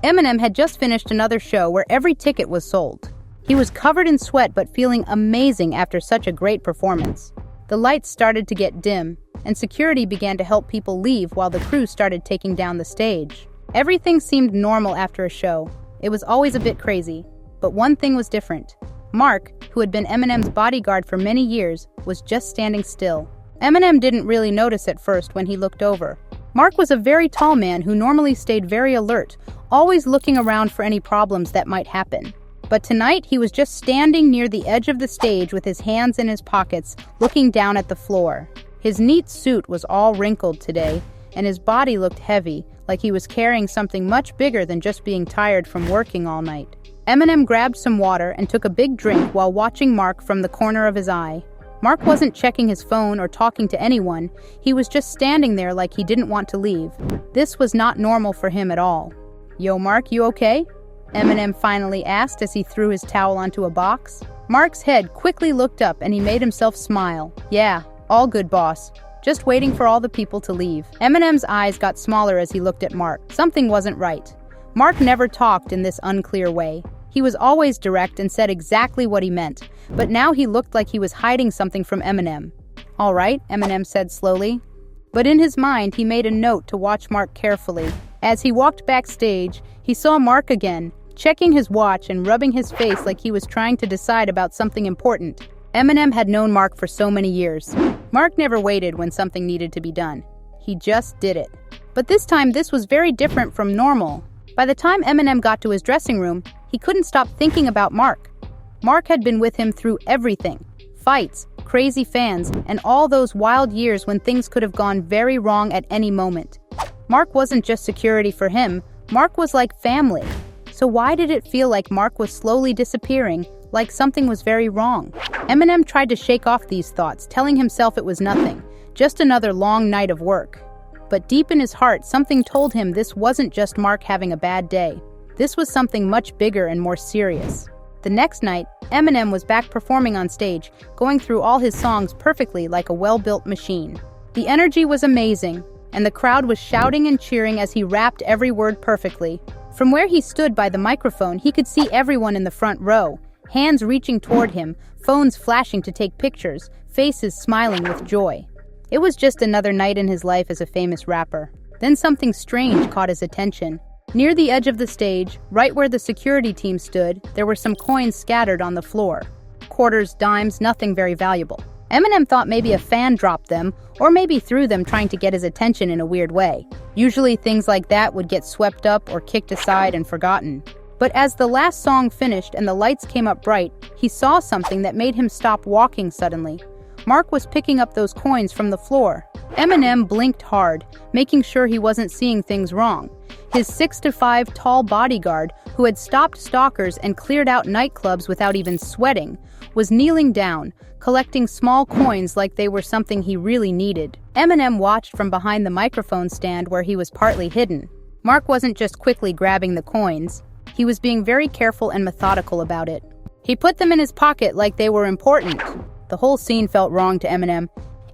Eminem had just finished another show where every ticket was sold. He was covered in sweat but feeling amazing after such a great performance. The lights started to get dim, and security began to help people leave while the crew started taking down the stage. Everything seemed normal after a show. It was always a bit crazy, but one thing was different. Mark, who had been Eminem's bodyguard for many years, was just standing still. Eminem didn't really notice at first when he looked over. Mark was a very tall man who normally stayed very alert, always looking around for any problems that might happen. But tonight he was just standing near the edge of the stage with his hands in his pockets, looking down at the floor. His neat suit was all wrinkled today, and his body looked heavy, like he was carrying something much bigger than just being tired from working all night. Eminem grabbed some water and took a big drink while watching Mark from the corner of his eye. Mark wasn't checking his phone or talking to anyone. He was just standing there like he didn't want to leave. This was not normal for him at all. "Yo, Mark, you okay?" Eminem finally asked as he threw his towel onto a box. Mark's head quickly looked up and he made himself smile. "Yeah, all good, boss. Just waiting for all the people to leave." Eminem's eyes got smaller as he looked at Mark. Something wasn't right. Mark never talked in this unclear way. He was always direct and said exactly what he meant, but now he looked like he was hiding something from Eminem. "All right," Eminem said slowly. But in his mind, he made a note to watch Mark carefully. As he walked backstage, he saw Mark again, checking his watch and rubbing his face like he was trying to decide about something important. Eminem had known Mark for so many years. Mark never waited when something needed to be done. He just did it. But this time, this was very different from normal. By the time Eminem got to his dressing room, he couldn't stop thinking about Mark. Mark had been with him through everything. Fights, crazy fans, and all those wild years when things could have gone very wrong at any moment. Mark wasn't just security for him, Mark was like family. So why did it feel like Mark was slowly disappearing, like something was very wrong? Eminem tried to shake off these thoughts, telling himself it was nothing, just another long night of work. But deep in his heart, something told him this wasn't just Mark having a bad day. This was something much bigger and more serious. The next night, Eminem was back performing on stage, going through all his songs perfectly like a well-built machine. The energy was amazing, and the crowd was shouting and cheering as he rapped every word perfectly. From where he stood by the microphone, he could see everyone in the front row, hands reaching toward him, phones flashing to take pictures, faces smiling with joy. It was just another night in his life as a famous rapper. Then something strange caught his attention. Near the edge of the stage, right where the security team stood, there were some coins scattered on the floor. Quarters, dimes, nothing very valuable. Eminem thought maybe a fan dropped them, or maybe threw them trying to get his attention in a weird way. Usually things like that would get swept up or kicked aside and forgotten. But as the last song finished and the lights came up bright, he saw something that made him stop walking suddenly. Mark was picking up those coins from the floor. Eminem blinked hard, making sure he wasn't seeing things wrong. His 6'5" tall bodyguard, who had stopped stalkers and cleared out nightclubs without even sweating, was kneeling down, collecting small coins like they were something he really needed. Eminem watched from behind the microphone stand where he was partly hidden. Mark wasn't just quickly grabbing the coins. He was being very careful and methodical about it. He put them in his pocket like they were important. The whole scene felt wrong to Eminem.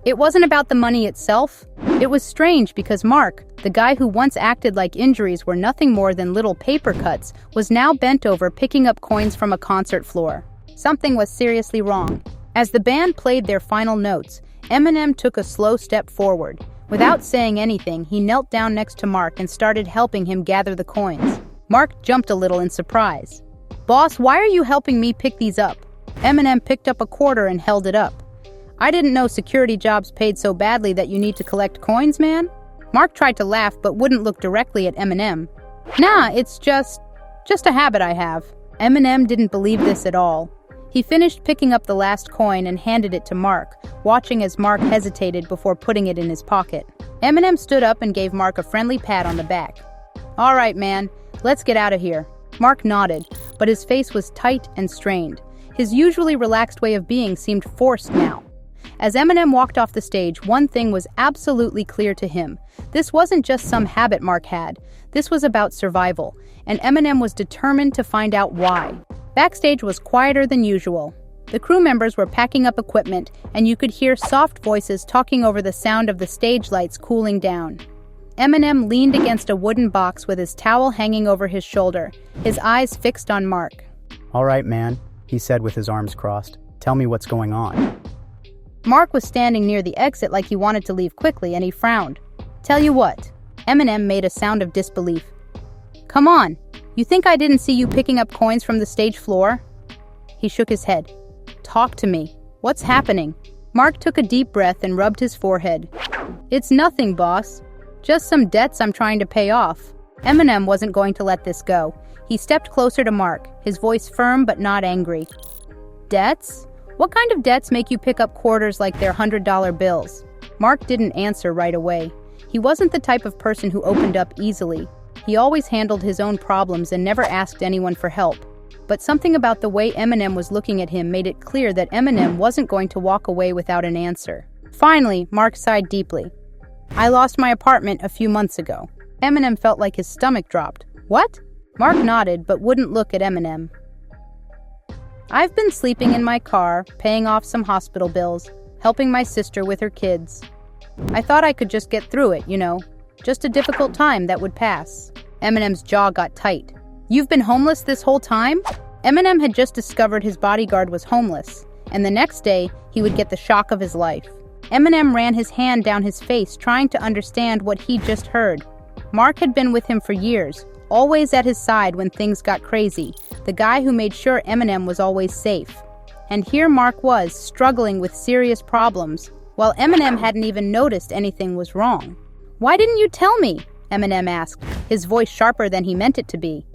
It wasn't about the money itself. It was strange because Mark, the guy who once acted like injuries were nothing more than little paper cuts, was now bent over picking up coins from a concert floor. Something was seriously wrong. As the band played their final notes, Eminem took a slow step forward. Without saying anything, he knelt down next to Mark and started helping him gather the coins. Mark jumped a little in surprise. "Boss, why are you helping me pick these up?" Eminem picked up a quarter and held it up. "I didn't know security jobs paid so badly that you need to collect coins, man." Mark tried to laugh but wouldn't look directly at Eminem. "Nah, it's just a habit I have." Eminem didn't believe this at all. He finished picking up the last coin and handed it to Mark, watching as Mark hesitated before putting it in his pocket. Eminem stood up and gave Mark a friendly pat on the back. "All right, man, let's get out of here." Mark nodded, but his face was tight and strained. His usually relaxed way of being seemed forced now. As Eminem walked off the stage, one thing was absolutely clear to him. This wasn't just some habit Mark had. This was about survival, and Eminem was determined to find out why. Backstage was quieter than usual. The crew members were packing up equipment, and you could hear soft voices talking over the sound of the stage lights cooling down. Eminem leaned against a wooden box with his towel hanging over his shoulder, his eyes fixed on Mark. "All right, man," he said with his arms crossed. "Tell me what's going on." Mark was standing near the exit like he wanted to leave quickly, and he frowned. "Tell you what." Eminem made a sound of disbelief. "Come on, you think I didn't see you picking up coins from the stage floor?" He shook his head. "Talk to me. What's happening?" Mark took a deep breath and rubbed his forehead. "It's nothing, boss. Just some debts I'm trying to pay off." Eminem wasn't going to let this go. He stepped closer to Mark, his voice firm but not angry. "Debts? What kind of debts make you pick up quarters like they're $100 bills?" Mark didn't answer right away. He wasn't the type of person who opened up easily. He always handled his own problems and never asked anyone for help. But something about the way Eminem was looking at him made it clear that Eminem wasn't going to walk away without an answer. Finally, Mark sighed deeply. "I lost my apartment a few months ago." Eminem felt like his stomach dropped. "What?" Mark nodded but wouldn't look at Eminem. "I've been sleeping in my car, paying off some hospital bills, helping my sister with her kids. I thought I could just get through it, just a difficult time that would pass." Eminem's jaw got tight. "You've been homeless this whole time?" Eminem had just discovered his bodyguard was homeless, and the next day, he would get the shock of his life. Eminem ran his hand down his face, trying to understand what he'd just heard. Mark had been with him for years, always at his side when things got crazy, the guy who made sure Eminem was always safe. And here Mark was, struggling with serious problems, while Eminem hadn't even noticed anything was wrong. "Why didn't you tell me?" Eminem asked, his voice sharper than he meant it to be.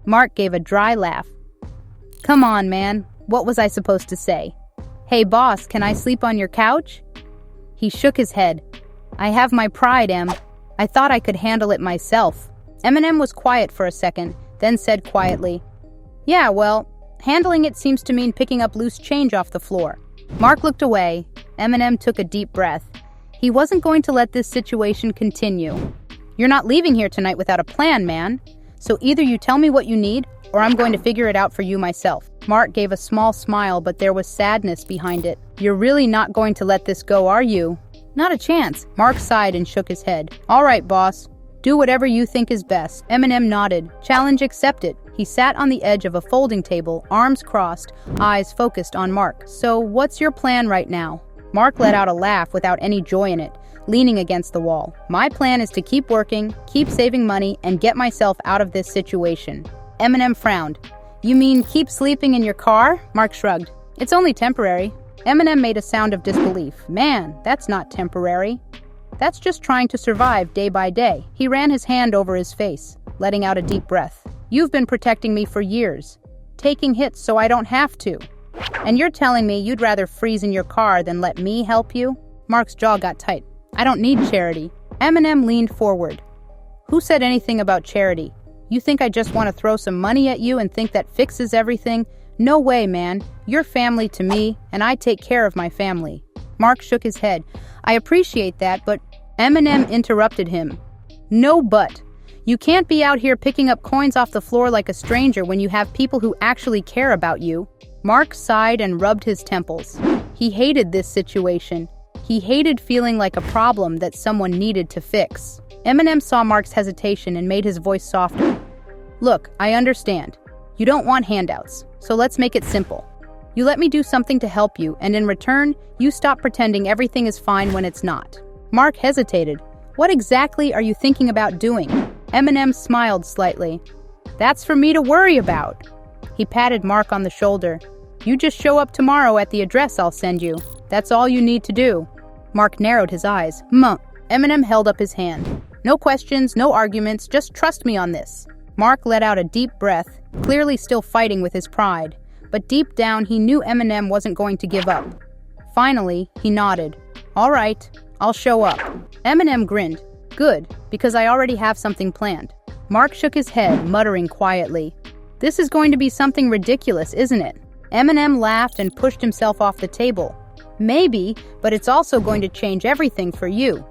Mark gave a dry laugh. "Come on, man. What was I supposed to say? Hey, boss, can I sleep on your couch?" He shook his head. "I have my pride, Em. I thought I could handle it myself." Eminem was quiet for a second, then said quietly, "Yeah, well, handling it seems to mean picking up loose change off the floor." Mark looked away. Eminem took a deep breath. He wasn't going to let this situation continue. "You're not leaving here tonight without a plan, man. So either you tell me what you need, or I'm going to figure it out for you myself." Mark gave a small smile, but there was sadness behind it. "You're really not going to let this go, are you?" "Not a chance." Mark sighed and shook his head. "All right, boss. Do whatever you think is best." Eminem nodded. Challenge accepted. He sat on the edge of a folding table, arms crossed, eyes focused on Mark. "So what's your plan right now?" Mark let out a laugh without any joy in it, leaning against the wall. "My plan is to keep working, keep saving money, and get myself out of this situation." Eminem frowned. "You mean keep sleeping in your car?" Mark shrugged. "It's only temporary." Eminem made a sound of disbelief. "Man, that's not temporary. That's just trying to survive day by day." He ran his hand over his face, letting out a deep breath. "You've been protecting me for years, taking hits so I don't have to. And you're telling me you'd rather freeze in your car than let me help you?" Mark's jaw got tight. "I don't need charity." Eminem leaned forward. "Who said anything about charity? You think I just want to throw some money at you and think that fixes everything? No way, man. You're family to me, and I take care of my family." Mark shook his head. "I appreciate that, but..." Eminem interrupted him. "No but. You can't be out here picking up coins off the floor like a stranger when you have people who actually care about you." Mark sighed and rubbed his temples. He hated this situation. He hated feeling like a problem that someone needed to fix. Eminem saw Mark's hesitation and made his voice softer. "Look, I understand. You don't want handouts, so let's make it simple. You let me do something to help you, and in return, you stop pretending everything is fine when it's not." Mark hesitated. "What exactly are you thinking about doing?" Eminem smiled slightly. "That's for me to worry about." He patted Mark on the shoulder. "You just show up tomorrow at the address I'll send you. That's all you need to do." Mark narrowed his eyes. Eminem held up his hand. "No questions, no arguments, just trust me on this." Mark let out a deep breath, clearly still fighting with his pride. But deep down, he knew Eminem wasn't going to give up. Finally, he nodded. "All right, I'll show up." Eminem grinned. "Good, because I already have something planned." Mark shook his head, muttering quietly. "This is going to be something ridiculous, isn't it?" Eminem laughed and pushed himself off the table. "Maybe, but it's also going to change everything for you."